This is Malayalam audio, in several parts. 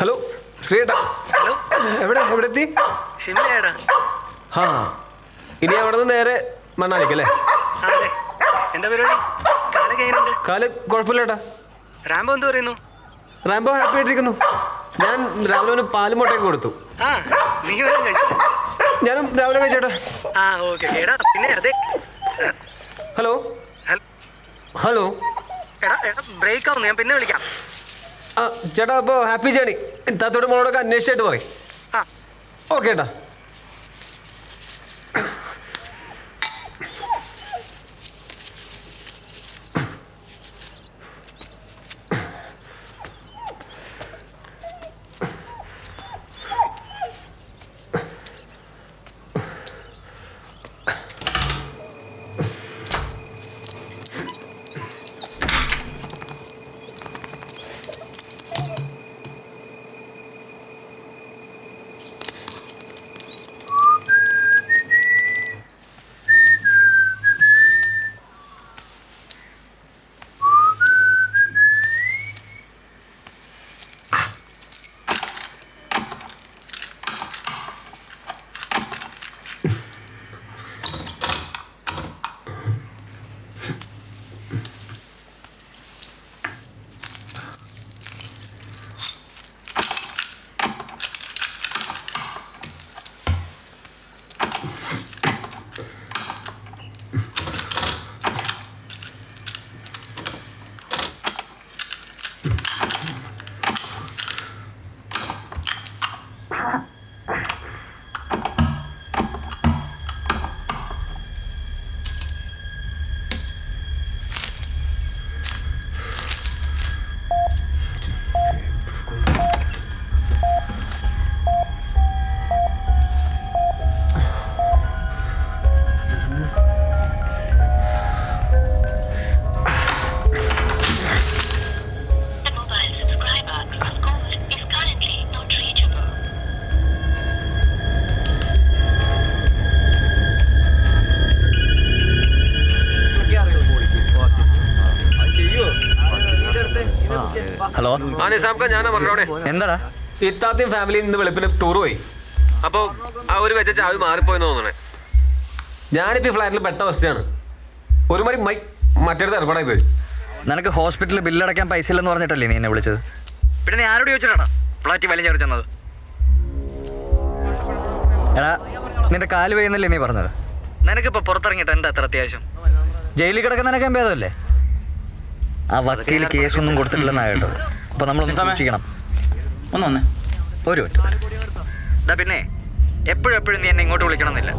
ഹലോ ശ്രീയേട്ടാ. ഹലോ, എവിടെ എത്തി? ഷിംലയേടാ. ആ, ഇനി അവിടെ നിന്ന് നേരെ മണ്ണാലിക്കല്ലേ? അതെ. എന്താ പരിപാടി? കാലൊക്കെ എങ്ങനെയുണ്ട്? കാല് കുഴപ്പമില്ലേട്ടാ. റാംബോ എന്ത് പറയുന്നു? റാംബോ ഹാപ്പി ആയിട്ടിരിക്കുന്നു. ഞാൻ രാവിലെ പാലും മുട്ടയൊക്കെ കൊടുത്തു. ആ, നീ വല്ലതും കഴിച്ചു? ഞാനും രാവിലെ കഴിച്ചേട്ടാ. ആ, ഓക്കെ. എടാ പിന്നെ അതെ. ഹലോ ഹലോ എടാ ബ്രേക്ക് ആവുന്നു, ഞാൻ പിന്നെ വിളിക്കാം. ആ ചേട്ടാ, അപ്പോൾ ഹാപ്പി ജേണി. താത്തോടെ മോളോടൊക്കെ അന്വേഷിച്ചായിട്ട് പറയും. ആ, ഓക്കെ ഏട്ടാ. ഹലോ, ആ നിസാംക്ക, ഞാനാ പറഞ്ഞോടെ. എന്താടാ? ഇത്താത്തയും ഫാമിലിയിൽ നിന്ന് വെളുപ്പിന് ടൂർ പോയി. അപ്പോൾ ആ ഒരു വെച്ച ചാവി മാറിപ്പോയെന്ന് തോന്നണേ. ഞാനിപ്പോൾ ഈ ഫ്ലാറ്റിൽ പെട്ട അവസ്ഥയാണ്. ഒരുമാതിരി മറ്റേടത്ത് ഏർപ്പാടായി പോയി. നിനക്ക് ഹോസ്പിറ്റലിൽ ബില്ലടയ്ക്കാൻ പൈസ ഇല്ലെന്ന് പറഞ്ഞിട്ടല്ലേ നീ എന്നെ വിളിച്ചത്? പിന്നെ നീ ആരോട് ചോദിച്ചിട്ടാണ് ഫ്ലാറ്റ് വലിയ ചെന്നത്? എടാ, നിന്റെ കാല് വയ്യുന്നല്ലേ നീ പറഞ്ഞത്? നിനക്കിപ്പോൾ പുറത്തിറങ്ങിയിട്ട് എന്താ അത്ര അത്യാവശ്യം? ജയിലിൽ കിടക്കുന്ന നിനക്ക് ഭേദമല്ലേ? ആ വക്കീൽ കേസൊന്നും കൊടുത്തിട്ടില്ലെന്നാണ് കേട്ടത്. അപ്പോൾ നമ്മളൊന്ന് സൂക്ഷിക്കണം. ഒന്ന് ഒരു മിനിറ്റ്. പിന്നെ എപ്പോഴും നീ എന്നെ ഇങ്ങോട്ട് വിളിക്കണമെന്നില്ല.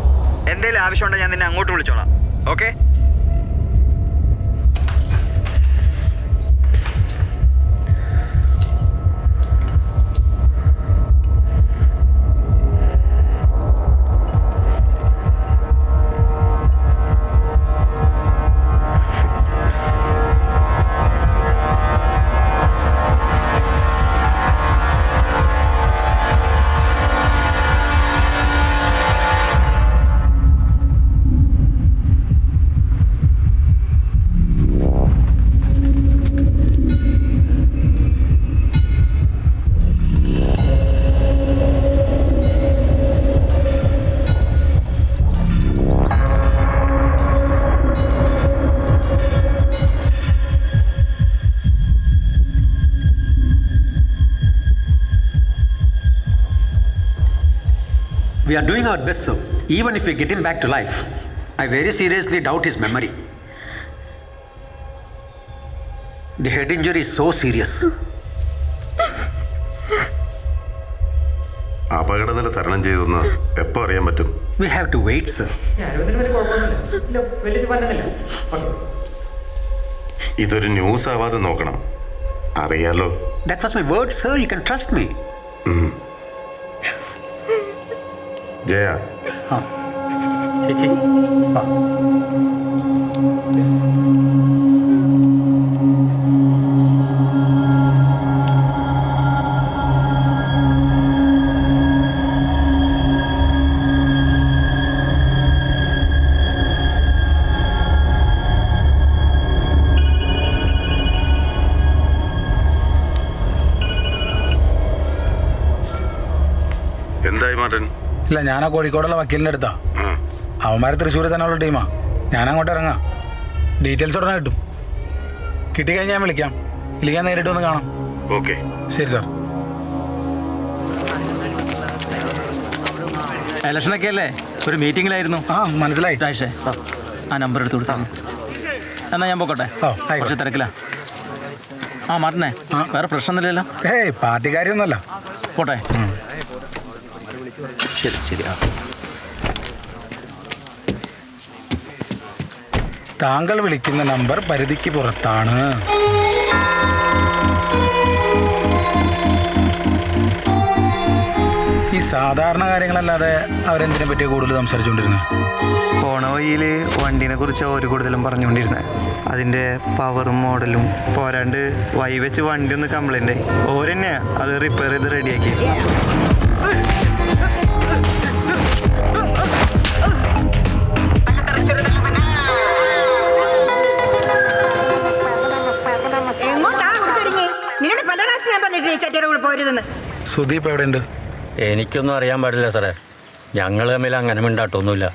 എന്തെങ്കിലും ആവശ്യമുണ്ടെങ്കിൽ ഞാൻ നിന്നെ അങ്ങോട്ട് വിളിച്ചോളാം. Okay? We are doing our best, sir. Even if we get him back to life, I very seriously doubt his memory. The head injury is so serious. അപകടനില തരണം ചെയ്തെന്ന് എപ്പോൾ അറിയാൻ പറ്റും? We have to wait, sir. ഇതൊരു ന്യൂസ് ആവാതെ നോക്കണം. അറിയാലോ. That was my word, sir. You can trust me. Jaya, ചേച്ചി, വാ. ഇല്ല, ഞാൻ ആ കോഴിക്കോടുള്ള വക്കീലിൻ്റെ അടുത്താ. അവന്മാർ തൃശ്ശൂർ തന്നെയുള്ള ടീമാ. ഞാൻ അങ്ങോട്ട് ഇറങ്ങാം. ഡീറ്റെയിൽസ് ഉടനെ കിട്ടും. കിട്ടിക്കഴിഞ്ഞാൽ ഞാൻ വിളിക്കാം. ഇല്ലെങ്കിൽ ഞാൻ നേരിട്ട് വന്ന് കാണാം. ഓക്കെ. ശരി സാർ. ഇലക്ഷനൊക്കെ അല്ലേ? ഒരു മീറ്റിങ്ങിലായിരുന്നു. ആ മനസ്സിലായി. രാഷേ ആ നമ്പർ എടുത്ത് കൊടുത്താൽ എന്നാ ഞാൻ പോക്കോട്ടെ, കുറച്ച് തിരക്കില്ല. ആ മാർട്ടിനെ, വേറെ പ്രശ്നമൊന്നുമില്ലല്ലോ? ഏയ് പാർട്ടിക്കാരിയൊന്നുമല്ല. പോട്ടെ. ശരി ശരി. താങ്കൾ വിളിക്കുന്ന നമ്പർ പരിധിക്ക് പുറത്താണ്. ഈ സാധാരണ കാര്യങ്ങളല്ലാതെ അവരെന്തിനെ പറ്റിയ കൂടുതൽ സംസാരിച്ചുകൊണ്ടിരുന്നത്? പോണ വഴിയിൽ വണ്ടീനെ കുറിച്ച് ഒരു കൂടുതലും പറഞ്ഞുകൊണ്ടിരുന്നത്. അതിൻ്റെ പവറും മോഡലും പോരാണ്ട് വഴി വെച്ച് വണ്ടി ഒന്ന് കംപ്ലൈൻ്റ് ആയി. ഓരെന്നെയാ അത് റിപ്പയർ ചെയ്ത് റെഡിയാക്കി. സുദീപ് എവിടെയുണ്ട്? എനിക്കൊന്നും അറിയാൻ പാടില്ല സാറേ. ഞങ്ങൾ തമ്മിൽ അങ്ങനെ മിണ്ടാട്ടൊന്നുമില്ല.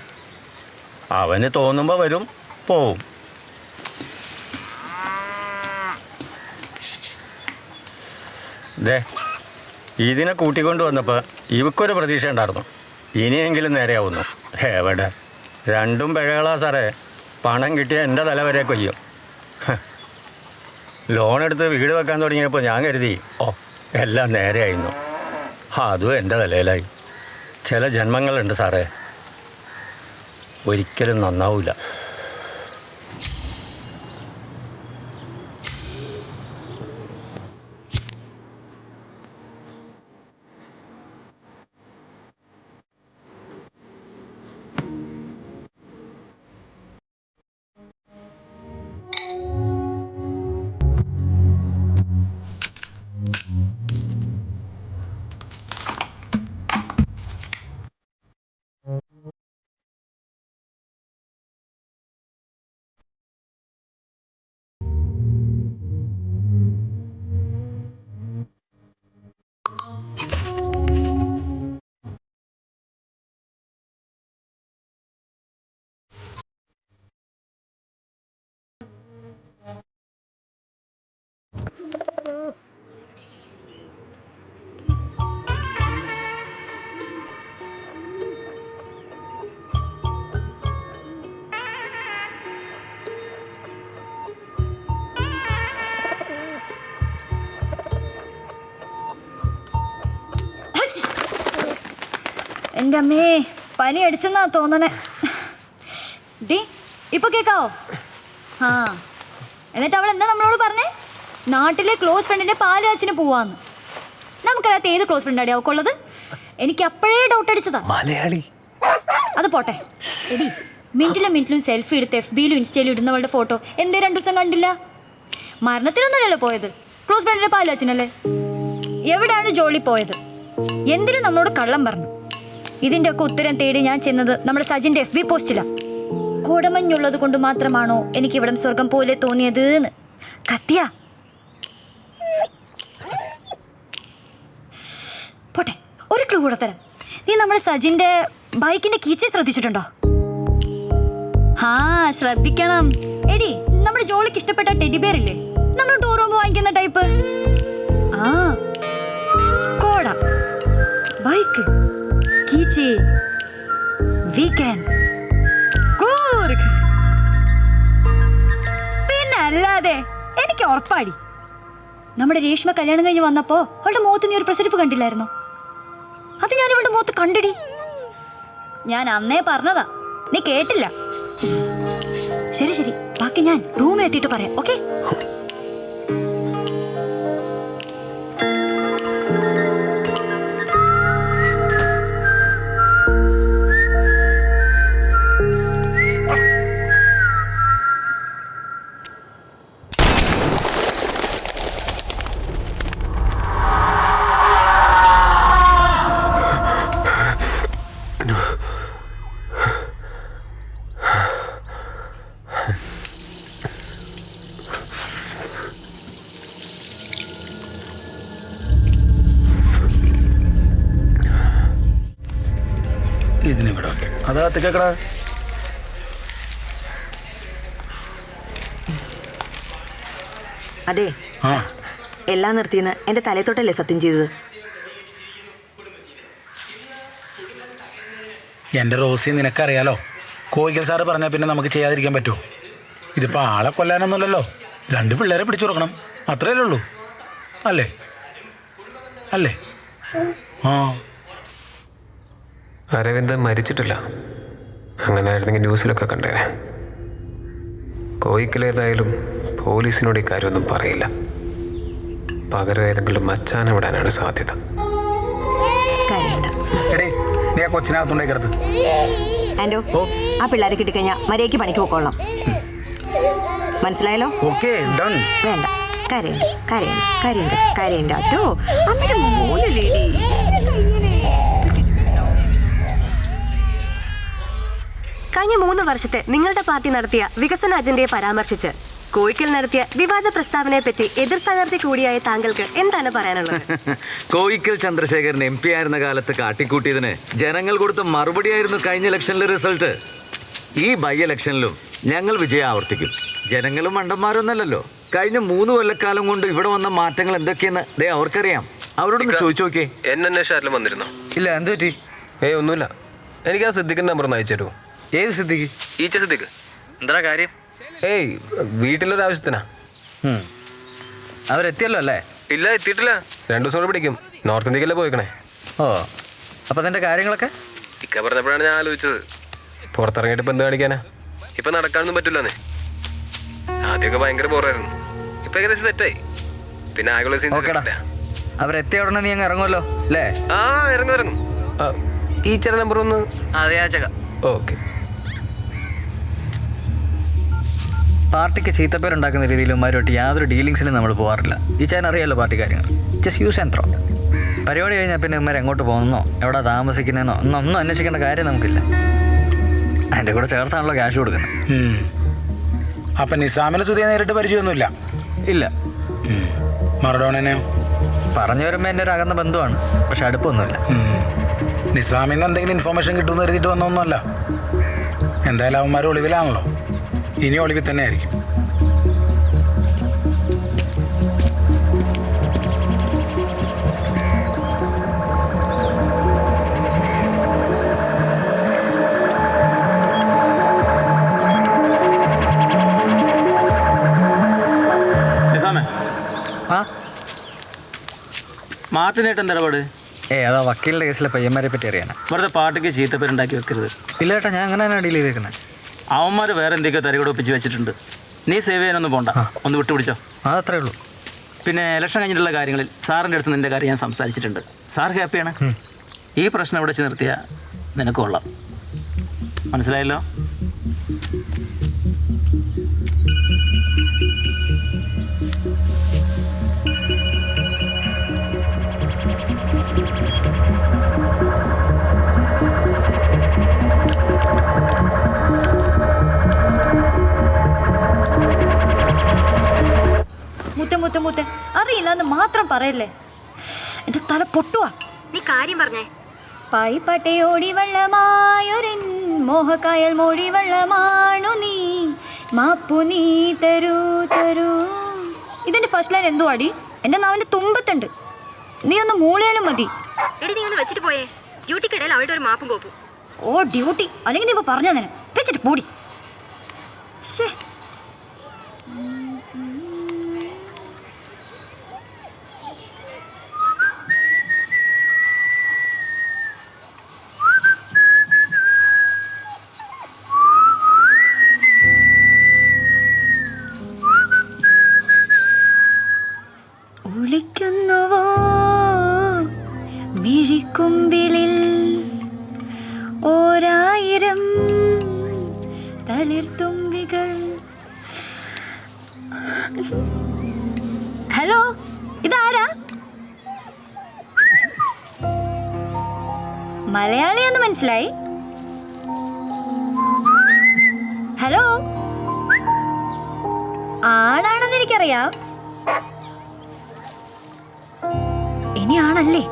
അവന് തോന്നുമ്പോൾ വരും, പോവും. ദേ ഇതിനെ കൂട്ടിക്കൊണ്ട് വന്നപ്പോൾ ഇവക്കൊരു പ്രതീക്ഷ ഉണ്ടായിരുന്നു, ഇനിയെങ്കിലും നേരെയാവുന്നു. എവിടെ, രണ്ടും പിഴകളാ സാറേ. പണം കിട്ടിയാൽ എൻ്റെ തല വരെ കൊയ്യും. ലോണെടുത്ത് വീട് വെക്കാൻ തുടങ്ങിയപ്പോൾ ഞാൻ കരുതി എല്ലാം നേരെയായിരുന്നു. അതും എൻ്റെ തലയിലായി. ചില ജന്മങ്ങളുണ്ട് സാറേ, ഒരിക്കലും നന്നാവില്ല. എൻ്റെ അമ്മേ, പനി അടിച്ചെന്നാ തോന്നണേ. ഡി ഇപ്പൊ കേക്കാവോ? ആ, എന്നിട്ട് അവൾ എന്താ നമ്മളോട് പറഞ്ഞേ? നാട്ടിലെ ക്ലോസ് ഫ്രണ്ടിന്റെ പാല് കാച്ചിന് പോവാന്ന്. നമുക്കറിയാത്ത ഏത് ക്ലോസ് ഫ്രണ്ടാടി അവക്കുള്ളത്? എനിക്ക് അപ്പോഴേ ഡൗട്ട് അടിച്ചതാ. മലയാളി. അത് പോട്ടെ എടി, മിനിറ്റിലും സെൽഫി എടുത്ത് FB-യിലും ഇൻസ്റ്റയിലും ഇടുന്നവളുടെ ഫോട്ടോ എന്തേ 2 ദിവസം കണ്ടില്ല? മരണത്തിനൊന്നുമല്ലല്ലോ പോയത്, ക്ലോസ് ഫ്രണ്ടിന്റെ പാല് കാച്ചിനല്ലേ. എവിടെയാണ് ജോളി പോയത്? എന്തിനും നമ്മളോട് കള്ളം പറഞ്ഞു? ഇതിന്റെ ഒക്കെ ഉത്തരം തേടി ഞാൻ ചെന്നത് നമ്മുടെ സജിന്റെ FB പോസ്റ്റിലാ. കോടമഞ്ഞുള്ളത് കൊണ്ട് മാത്രമാണോ എനിക്ക് ഇവിടം സ്വർഗം പോലെ തോന്നിയത് എന്ന്. കത്തിയ പോട്ടെ, ഒരു ക്ലൂ കൂടെ തരാം. നീ നമ്മുടെ സജിന്റെ ബൈക്കിന്റെ കീച്ചെ ശ്രദ്ധിച്ചിട്ടുണ്ടോ? ആ ശ്രദ്ധിക്കണം എടി. നമ്മുടെ ജോളിക്ക് ഇഷ്ടപ്പെട്ട ടെഡിബെയർ ഇല്ലേ, നമ്മൾ ടൂർ പോകുമ്പോൾ വാങ്ങിക്കുന്ന ടൈപ്പ്. ആ കോട, ബൈക്ക്, keychain, weekend, കൂർഗ്. പിന്നെ അല്ലാതെ എനിക്ക് ഉറപ്പാടി, നമ്മുടെ രേഷ്മ കല്യാണം കഴിഞ്ഞ് വന്നപ്പോ അവളുടെ മുഖത്ത് നീ ഒരു പ്രസരിപ്പ് കണ്ടില്ലായിരുന്നോ? അത് ഞാൻ ഇവളുടെ മുഖത്ത് കണ്ടിടി. ഞാൻ അന്നേ പറഞ്ഞതാ, നീ കേട്ടില്ല. ശരി ശരി, ബാക്കി ഞാൻ റൂമിൽ എത്തിയിട്ട് പറയാം. ഓക്കെ? അത് കത്തിക്കടാ. അതെ, ആ എല്ലാം നിർത്തിയെന്ന് എൻ്റെ തലത്തോട്ടല്ലേ സത്യം ചെയ്തത്? എൻ്റെ റോസി നിനക്കറിയാലോ, കോയിക്കൽ സാറ് പറഞ്ഞാൽ പിന്നെ നമുക്ക് ചെയ്യാതിരിക്കാൻ പറ്റുമോ? ഇതിപ്പോൾ ആളെ കൊല്ലാനൊന്നുമല്ലല്ലോ, 2 പിള്ളേരെ പിടിച്ചു കൊടുക്കണം, അത്രയല്ലേ ഉള്ളൂ. അല്ലേ അല്ലേ? ആ അരവിന്ദ് മരിച്ചിട്ടില്ല. അങ്ങനെ ആയിരുന്നെങ്കിൽ ന്യൂസിലൊക്കെ കണ്ടേനെ. കോയിക്കലേതായാലും പോലീസിനോട് ഈ കാര്യമൊന്നും പറയില്ല. പകരം ഏതെങ്കിലും മച്ചാനെ വിടാനാണ് സാധ്യത. എടേ, നീ ആ കൊച്ചിനകത്തുണ്ടേ കിടത്ത്. ആൻഡോ, ആ പിള്ളേരെ കിട്ടിക്കഴിഞ്ഞാൽ മര്യാദയ്ക്ക് പണിക്ക് പോയിക്കൊള്ളാം. മനസ്സിലായല്ലോ? Okay, done. വേണ്ട, കരയണ്ട കരയണ്ട കരയണ്ട കരയണ്ട കേട്ടോ. അമ്മയുടെ മോനല്ലേടി. കഴിഞ്ഞ 3 വർഷത്തെ നിങ്ങളുടെ പാർട്ടി നടത്തിയ വികസന അജണ്ടയെ പരാമർശിച്ച് കോയിക്കൽ നടത്തിയ വിവാദ പ്രസ്താവനയെ പറ്റി എതിർ സ്ഥാനാർത്ഥി കൂടിയായ താങ്കൾക്ക് എന്താണ് പറയാനുള്ളത്? കോയിക്കൽ ചന്ദ്രശേഖരൻ MP ആയിരുന്ന കാലത്ത് കാട്ടിക്കൂട്ടിയതിന് ജനങ്ങൾ കൊടുത്ത മറുപടിയായിരുന്നു കഴിഞ്ഞ ഇലക്ഷനിലെ റിസൾട്ട്. ഈ ബൈ ഇലക്ഷനിലും ഞങ്ങൾ വിജയം ആവർത്തിക്കും. ജനങ്ങളും മണ്ടന്മാരൊന്നല്ലല്ലോ. കഴിഞ്ഞ 3 കൊല്ലക്കാലം കൊണ്ട് ഇവിടെ വന്ന മാറ്റങ്ങൾ എന്തൊക്കെയെന്ന് ദേ അവർക്കറിയാം. അവരോടൊന്ന് ചോദിച്ചു നോക്കിയേ. എന്നെ അന്വേഷണം വന്നിരുന്നോ? ഇല്ല, എന്ത് പറ്റി? ഒന്നുമില്ല. എനിക്ക് ആ സിദ്ദിഖിൻ്റെ നമ്പർ ഒന്ന് അയച്ചു തരുമോ? ഏത് സിദ്ദിഖ്? ഈച്ച സിദ്ദിഖ്. എന്താ കാര്യം? വീട്ടിലൊരാവശ്യത്തിനാ. അവരെത്തിയല്ലോ അല്ലേ? ഇല്ല, എത്തിയിട്ടില്ല. 2 ദിവസം കൂടെ പിടിക്കും. നോർത്ത് ഇന്ത്യക്കല്ലേ പോയിക്കണേ. ഓ, അപ്പം അതിൻ്റെ കാര്യങ്ങളൊക്കെ? ഇക്ക പറഞ്ഞപ്പോഴാണ് ഞാൻ ആലോചിച്ചത്. പുറത്തിറങ്ങിയിട്ട് ഇപ്പം എന്ത് കാണിക്കാനാ? ഇപ്പം നടക്കാനൊന്നും പറ്റില്ലെന്നേ. ആദ്യമൊക്കെ ഭയങ്കര ബോറായിരുന്നു. ഇപ്പം ഏകദേശം സെറ്റായി. പിന്നെ ആകെയുള്ള സീൻസ്. അവരെത്തിയ ഉടനെ നീ അങ്ങ് ഇറങ്ങുമല്ലോ അല്ലേ? ആ, ഇറങ്ങും. ഈച്ചയുടെ നമ്പർ ഒന്ന്. അതെ, അയച്ചേക്കാം. ഓക്കെ. പാർട്ടിക്ക് ചീത്തപ്പേരുണ്ടാക്കുന്ന രീതിയിൽ ഉമ്മാരുമായിട്ട് യാതൊരു ഡീലിങ്സിനും നമ്മൾ പോകാറില്ല. ഈ ചാൻ അറിയാമല്ലോ പാർട്ടി കാര്യങ്ങൾ. Just use and throw. പരിപാടി കഴിഞ്ഞാൽ പിന്നെ ഉമ്മാർ എങ്ങോട്ട് പോകുന്നോ എവിടെ താമസിക്കുന്നതെന്നോ ഒന്നും അന്വേഷിക്കേണ്ട കാര്യം നമുക്കില്ല. അതിൻ്റെ കൂടെ ചേർത്താണല്ലോ ക്യാഷ് കൊടുക്കുന്നത്. അപ്പം നിസാമിനെ സുധിയെ നേരിട്ട് പരിചയമൊന്നുമില്ല? ഇല്ല. മറഡോണനെയോ? പറഞ്ഞു വരുമ്പോൾ എൻ്റെ ഒരു അകന്ന ബന്ധുവാണ്, പക്ഷെ അടുപ്പൊന്നുമില്ല. നിസാമിന്ന് എന്തെങ്കിലും ഇൻഫർമേഷൻ കിട്ടുമെന്ന് കരുതിയിട്ട് വന്നൊന്നുമല്ല. എന്തായാലും അവന്മാർ ഒളിവിലാണല്ലോ, ഇനി ഒളിവിൽ തന്നെ ആയിരിക്കും. നിസാമേ, ആ മാർട്ടിനായിട്ട് എന്താ ഇടപാട്? അതാ വക്കീലിൻ്റെ കേസിലെ പയ്യന്മാരെ പറ്റി അറിയാനാ. വെറുതെ പാർട്ടിക്ക് ചീത്തപ്പേരുണ്ടാക്കി വെക്കരുത്. ഇല്ല ചേട്ടാ, ഞാൻ അങ്ങനെ തന്നെ ഡീൽ ചെയ്തേക്കുന്നത്. അവന്മാർ വേറെ എന്തൊക്കെയോ തരികൂടെ ഒപ്പിച്ച് വെച്ചിട്ടുണ്ട്. നീ സേവ് ചെയ്യാനൊന്നും പോണ്ട, ഒന്ന് വിട്ടുപിടിച്ചോ. അതത്രേ ഉള്ളൂ. പിന്നെ ഇലക്ഷൻ കഴിഞ്ഞിട്ടുള്ള കാര്യങ്ങളിൽ സാറിൻ്റെ അടുത്ത് നിൻ്റെ കാര്യം ഞാൻ സംസാരിച്ചിട്ടുണ്ട്. സാർ ഹാപ്പിയാണ്. ഈ പ്രശ്നം ഇവിടെ വെച്ച് നിർത്തിയാൽ നിനക്ക് കൊള്ളാം. മനസ്സിലായല്ലോ? മുത്തേ അറിയില്ല എന്ന് മാത്രം പറയല്ലേ, എന്റെ തല പൊട്ടുവാ. നീ കാര്യം പറഞ്ഞേ. പായിപ്പാട്ടെ ഓടി വെള്ളമായൊരിൻ മോഹക്കായൽ മോടി വെള്ളമാണു നീ, മാപ്പു നീ തരൂ തരൂ. ഇതിന്റെ ഫസ്റ്റ് ലൈൻ എന്തോ അടി എന്റെ നാവിന്റെ തുമ്പത്തുണ്ട്. നീ ഒന്ന് മൂളിയാലും മതി. എടി, നീ ഒന്ന് വെച്ചിട്ട് പോയേ. ഡ്യൂട്ടിക്കിടയിൽ അവളുടെ ഒരു മാപ്പും കോപ്പും. ഓ ഡ്യൂട്ടി അല്ലെങ്കിൽ നീ ഇപ്പൊ പറഞ്ഞ തന്നെ വെച്ചിട്ട് പൂടി. ശേ, ഒളിക്കുന്നുവോ മിഴിക്കുമ്പിളിൽ 1000 തളിർത്തുമ്പികൾ. ഹലോ, ഇതാരാ? മലയാളിയെന്ന് മനസ്സിലായി. ഹലോ, ആണാണെന്ന് എനിക്കറിയാം. ഇനിയാണല്ലേ?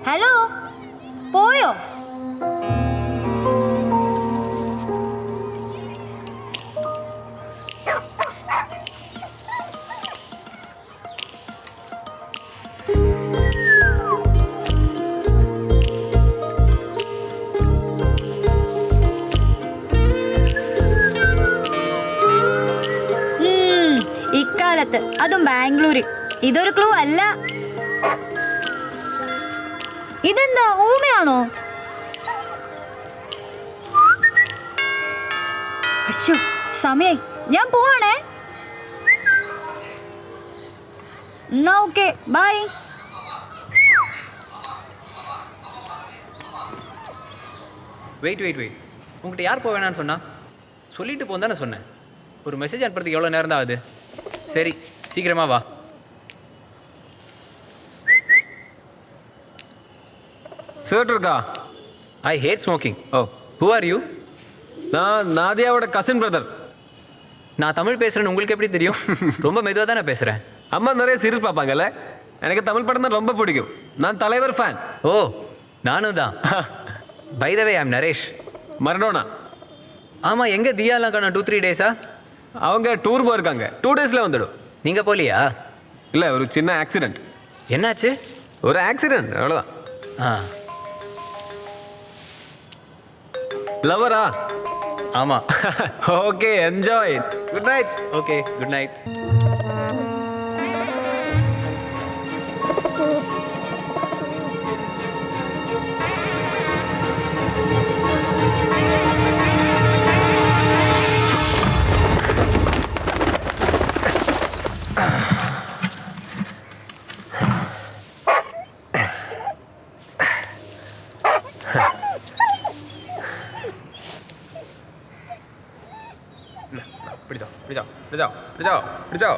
ഹലോ, പോയോ? കാലത്ത്, അതും ബാംഗ്ലൂരിൽ. ഇതൊരു ക്ലൂ അല്ല. ഇതെന്താ, ഊമയാണോ? അശ്ശോ, സമയായി, ഞാൻ പോവാണേ. എന്നാ ഓക്കെ, ബൈ. வெயிட் உங்கள்கிட்ட யார் போக வேணான்னு சொன்னா? சொல்லிட்டு போன்னு தானே சொன்னேன். ஒரு மெசேஜ் அனுப்புறதுக்கு எவ்வளோ நேரம் தான் ஆகுது? சரி, சீக்கிரமா வா. சிகரெட் இருக்கா? I hate smoking. Oh, who are you? நான் நாதியாவோட கசின் பிரதர். நான் தமிழ் பேசுகிறேன்னு உங்களுக்கு எப்படி தெரியும்? ரொம்ப மெதுவாக தானே பேசுகிறேன். அம்மா நிறைய சீரியல் பார்ப்பாங்கல்ல, எனக்கு தமிழ் படம் தான் ரொம்ப பிடிக்கும். நான் தலைவர் ஃபேன். ஓ, நானும் தான். By the way, I'm Naresh. Maradona. ஆமாம், எங்கே தியாலாம் காணோம்? 2-3 டேஸா? அவங்க டூர் போயிருக்காங்க. 2 டேஸில் வந்துடும். நீங்கள் போலியா? இல்லை, ஒரு சின்ன ஆக்சிடெண்ட். என்னாச்சு? ஒரு ஆக்சிடெண்ட், அவ்வளோதான். ஆ, லவரா? ஆமாம். Okay, enjoy. Good night. Okay, good night. പിടിച്ചോ.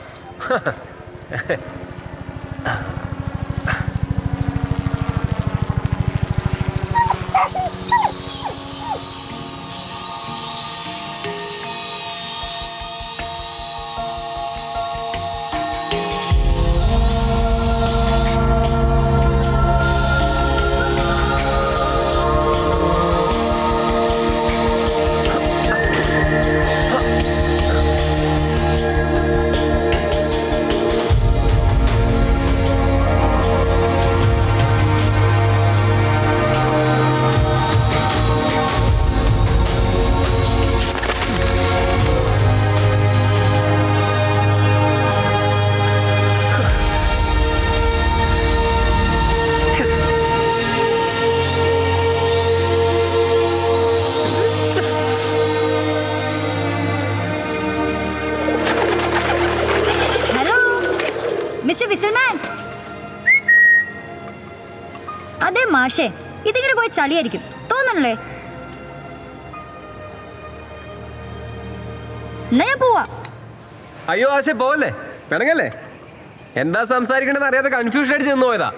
മിസ്റ്റർ വിസിൽമാൻ. അതെ മാഷേ, ഇതിങ്ങനെ പോയി ചളിയായിരിക്കും തോന്നണല്ലേ? എന്നാ ഞാൻ പോവാ. അയ്യോ ആശേ, പോവല്ലേ, പിണങ്ങല്ലേ. എന്താ സംസാരിക്കണമെന്ന് അറിയാതെ കൺഫ്യൂഷൻ അടിച്ച് നിന്ന് പോയതാ.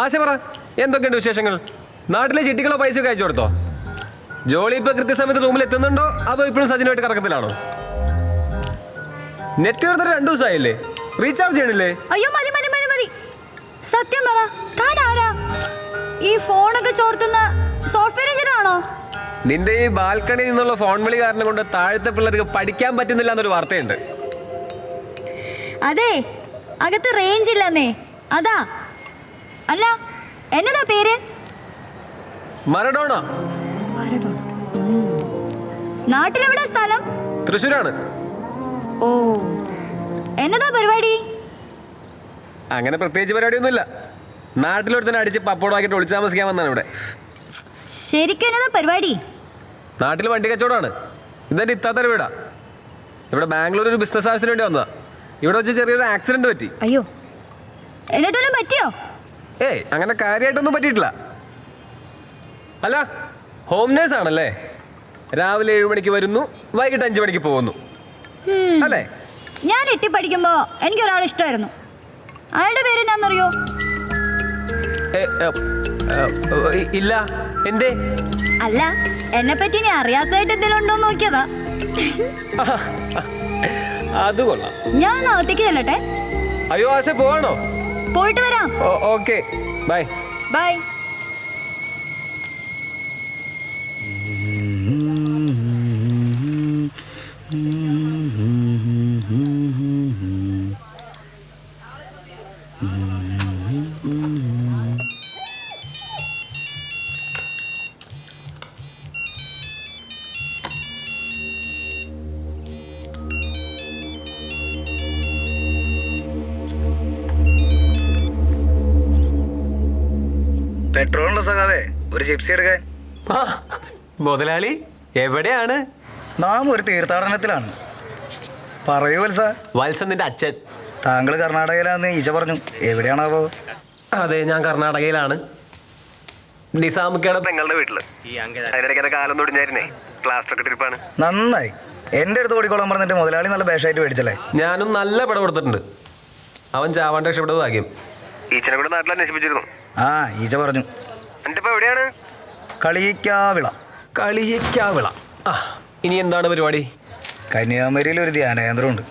ആശ പറ, എന്തൊക്കെയുണ്ട് വിശേഷങ്ങൾ? നാട്ടിലെ ചിട്ടികളോ പൈസ ഒക്കെ അയച്ചു കൊടുത്തോ? ജോളി ഇപ്പൊ കൃത്യസമയത്ത് റൂമിൽ എത്തുന്നുണ്ടോ അതോ ഇപ്പോഴും സജിനുമായിട്ട് കറക്കത്തിലാണോ? നെറ്റ് കയറുന്ന 2 ദിവസമായില്ലേ, റീചാർജ് ചെയ്യണില്ലേ? അയ്യോ മതി മതി മതി മതി. സത്യം പറ, താൻ ആരാ? ഈ ഫോണൊക്കെ ചോർത്തുന്ന സോഫ്റ്റ്വെയർ എഞ്ചിനീയർ ആണോ? നിന്റെ ഈ ബാൽക്കണിയിൽ നിന്നുള്ള ഫോൺ വിളി കാരണം കൊണ്ട് താഴത്തെ പിള്ളേർക്ക് പഠിക്കാൻ പറ്റുന്നില്ല എന്നൊരു വാർത്തയുണ്ട്. അതെ, അകത്ത് റേഞ്ച് ഇല്ലെന്നേ, അതാ. അല്ല, എന്നതാ പേര്? മറഡോണ. നാട്ടിലെവിടെ സ്ഥലം? തൃശ്ശൂരാണ്. ഓ, എന്നതാ പരിപാടി? അങ്ങനെ പ്രത്യേകിച്ച് പരിപാടിയൊന്നുമില്ല. നാട്ടിലൊരുത്തന്നെ അടിച്ച് പപ്പോടാക്കിയിട്ട് ഒളിച്ചു താമസിക്കാൻ വന്നാണ് ഇവിടെ. ശരിക്കും എന്നതാ പരിപാടി? നാട്ടിൽ വണ്ടി കച്ചവടമാണ്. ഇതെൻ്റെ ഇത്താത്തര വീടാ. ഇവിടെ ബാംഗ്ലൂർ ഒരു ബിസിനസ് ആവശ്യത്തിന് വേണ്ടി വന്നതാ. ഇവിടെ വെച്ച് ചെറിയൊരു ആക്സിഡന്റ് പറ്റി. അയ്യോ, എന്നിട്ടൊന്നും പറ്റിയോ? ഏയ്, അങ്ങനെ കാര്യമായിട്ടൊന്നും പറ്റിയിട്ടില്ല. അല്ല, ഹോം നേഴ്സ് ആണല്ലേ? രാവിലെ 7 മണിക്ക് വരുന്നു, വൈകിട്ട് 5 മണിക്ക് പോകുന്നു അല്ലേ? ഞാൻ എട്ടി പഠിക്കുമ്പോ എനിക്ക് ഒരാൾ ഇഷ്ടമായിരുന്നു. അയാളുടെ പേര് എന്നാന്നറിയോ? ഇല്ല. എന്തേ? അല്ല, എന്നെ പറ്റി ഇനി അറിയാത്തതായിട്ട് എന്തെങ്കിലും ഉണ്ടോ നോക്കിയതാ. അത് കൊള്ളാം. ഞാൻ അകത്തേക്ക് ചെല്ലട്ടെ. അയ്യോ ആശ, പോവാണോ? പോയിട്ട് വരാം. Okay, bye. ബൈ. പറഞ്ഞല്ലോ സഖാവേ, ഒരു ജിപ്സി എടുക്കാൻ. മുതലാളി എവിടെയാണ്? നാം ഒരു തീർത്ഥാടനത്തിലാണ്. പറയൂ വത്സ. വത്സൻ നിന്റെ അച്ഛൻ. താങ്കൾ കർണാടകയിലാന്ന് ഈച്ച പറഞ്ഞു. എവിടെയാണാവോ? അതെ, ഞാൻ കർണാടകയിലാണ്. നിസാമുക്കയുടെ പെങ്ങളുടെ വീട്ടില്. അതിനിടയ്ക്ക് കാലം തൊടിഞ്ഞായിരുന്നേ. ക്ലാസ് ട്രിപ്പാണ്. നന്നായി. എൻ്റെ അടുത്ത് ഓടിക്കോളാൻ പറഞ്ഞിട്ട് മുതലാളി നല്ല ബേഷായിട്ട് മേടിച്ചല്ലേ? ഞാനും നല്ല പടം കൊടുത്തിട്ടുണ്ട്. അവൻ ചാവാണ്ട് രക്ഷപ്പെട്ടത് ഭാഗ്യം. ഈച്ചനെ കൂടെ നാട്ടിൽ അന്വേഷിപ്പിച്ചിരുന്നു. ആ, ഈച്ച പറഞ്ഞു. എൻ്റെ ഇപ്പൊ എവിടെയാണ്? കളിയിക്കാവിള. കളിയിക്കാവിള. ആ, ഇനി എന്താണ് പരിപാടി? കന്യാകുമാരിയിൽ ഒരു ധ്യാന കേന്ദ്രമുണ്ട്.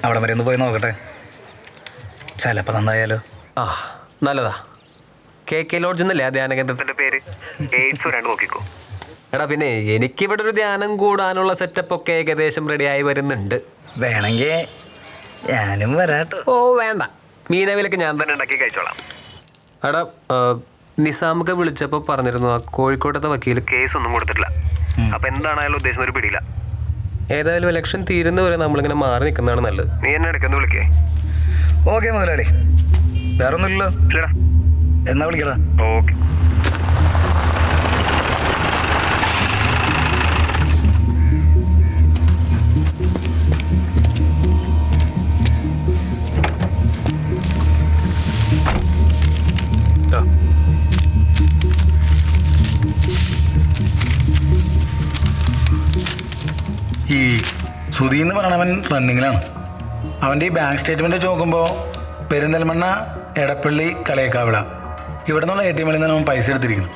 അവിടെ വരെ ഒന്ന് പോയി നോക്കട്ടെ. ചിലപ്പോൾ നന്നായാലോ? ആ, നല്ലതാ. KK ലോഡ്ജ് എന്നല്ലേ ആ ധ്യാന കേന്ദ്രത്തിന്റെ പേര്? നോക്കിക്കോ. എടാ, പിന്നെ എനിക്കിവിടെ ഒരു ധ്യാനം കൂടാനുള്ള സെറ്റപ്പ് ഒക്കെ ഏകദേശം റെഡിയായി വരുന്നുണ്ട്. വേണമെങ്കിൽ ഞാനും വരാട്ടോ. ഓ വേണ്ട, മീനവിലൊക്കെ ഞാൻ തന്നെ ഉണ്ടാക്കി കഴിച്ചോളാം. എടാ, നിസാമൊക്കെ വിളിച്ചപ്പോൾ പറഞ്ഞിരുന്നു ആ കോഴിക്കോട്ടത്തെ വക്കീൽ കേസ് ഒന്നും കൊടുത്തിട്ടില്ല. അപ്പൊ എന്താണ് അയാൾ ഉദ്ദേശിക്കുന്ന ഒരു പിടിയില്ല. ഏതായാലും ഇലക്ഷൻ തീരുന്നവരെ നമ്മളിങ്ങനെ മാറി നിൽക്കുന്നതാണ് നല്ലത്. നീ എന്നെ ഇടയ്ക്കൊന്ന് വിളിക്കേ? ഓക്കെ മുതലാളി, വേറെ ഒന്നുമില്ലല്ലോ. എന്നാ വിളിക്കടാ. ഓക്കെ. ഈ സുധി എന്ന് പറയണവൻ റണ്ണിങ്ങിലാണ്. അവൻ്റെ ഈ ബാങ്ക് സ്റ്റേറ്റ്മെൻറ്റ് വെച്ച് നോക്കുമ്പോൾ പെരിന്തൽമണ്ണ, എടപ്പള്ളി, കളിയക്കാവിള ഇവിടെ നിന്നുള്ള ATM ൽ നിന്ന് അവൻ പൈസ എടുത്തിരിക്കുന്നു.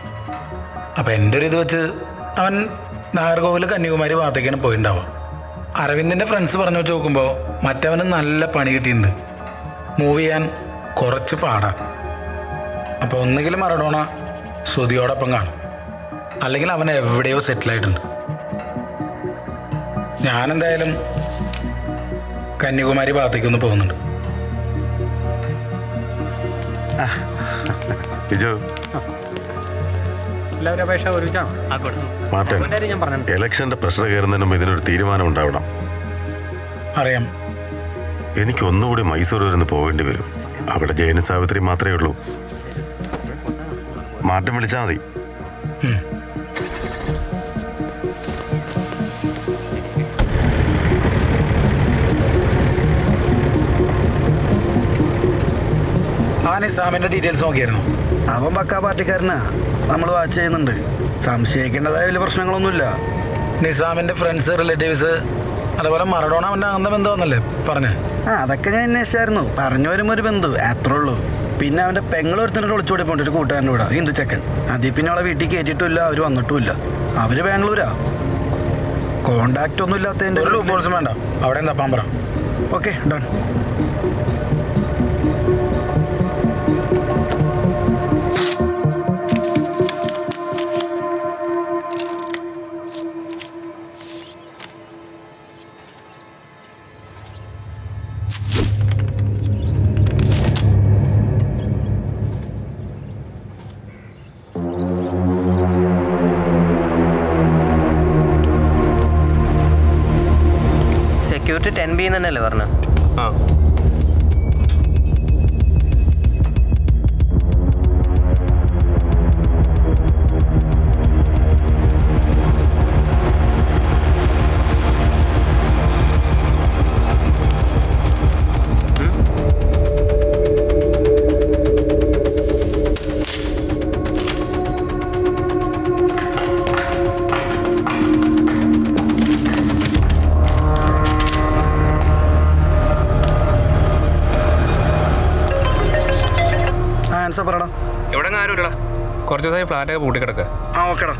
അപ്പോൾ എൻ്റെ ഒരു ഇത് വെച്ച് അവൻ നാഗർകോവിൽ, കന്യാകുമാരി ഭാഗത്തേക്കാണ് പോയിട്ടുണ്ടാവുക. അരവിന്ദിൻ്റെ ഫ്രണ്ട്സ് പറഞ്ഞു വെച്ച് നോക്കുമ്പോൾ മറ്റവന് നല്ല പണി കിട്ടിയിട്ടുണ്ട്. മൂവ് ചെയ്യാൻ കുറച്ച് പാടാണ്. അപ്പോൾ ഒന്നുകിൽ മറഡോണ സുധിയോടൊപ്പം കാണും, അല്ലെങ്കിൽ അവൻ എവിടെയോ സെറ്റിലായിട്ടുണ്ട്. ഞാനെന്തായാലും കന്യാകുമാരി ഭാഗത്തേക്കൊന്ന് പോകുന്നുണ്ട്. എല്ലാവരും അപേക്ഷ ഒരുമിച്ചാണോ? മാർട്ടിൻ, ഇലക്ഷന്റെ പ്രഷർ കയറുന്നതിന് മുമ്പ് ഇതിനൊരു തീരുമാനം ഉണ്ടാവണം. അറിയാം. എനിക്ക് ഒന്നുകൂടി മൈസൂർ വരെ പോകേണ്ടി വരും. അവിടെ ജയന് സാവിത്രി മാത്രമേ ഉള്ളൂ. മാർട്ടിൻ വിളിച്ചാൽ മതി. ആ നിസാമിൻ്റെ ഡീറ്റെയിൽസ് നോക്കിയായിരുന്നു? അവൻ പക്കാ പാർട്ടിക്കാരനാ. നമ്മൾ വാച്ച് ചെയ്യുന്നുണ്ട്. സംശയിക്കേണ്ടതായ വലിയ പ്രശ്നങ്ങളൊന്നുമില്ല. നിസാമിൻ്റെ ഫ്രണ്ട്സ്, റിലേറ്റീവ്സ്, അതുപോലെ മറഡോണ അവൻ്റെ അന്ത ബന്ധമെന്നല്ലേ പറഞ്ഞേ? അതൊക്കെ ഞാൻ അന്വേഷിച്ചായിരുന്നു. പറഞ്ഞു വരുമ്പോൾ ഒരു ബന്ധു, അത്രേ ഉള്ളൂ. പിന്നെ അവൻ്റെ പെങ്ങളൊരുത്തനോട് ഒളിച്ചോടി പോയിട്ട് ഒരു കൂട്ടുകാരൻ്റെ കൂടെ, ഹിന്ദു ചെക്കൻ. അതിൽ പിന്നെ അവളെ വീട്ടിൽ കയറ്റിയിട്ടില്ല, അവർ വന്നിട്ടുമില്ല. അവർ ബാംഗ്ലൂരാ. കോണ്ടാക്റ്റ് ഒന്നും ഇല്ലാത്തതിൻ്റെ ഒരു ലൂപ്പോൾസും വേണ്ട. അവിടെ എന്താ Pampara? Okay, done. Security 10B തന്നെയല്ലേ പറഞ്ഞു? ആ, പറയടാ. ഇവിടെ ആരും ഇല്ലടാ. കുറച്ച് ദിവസമായി ഫ്ലാറ്റൊക്കെ പൂട്ടിക്കിടക്കുക. ആ, ഓക്കെടാ.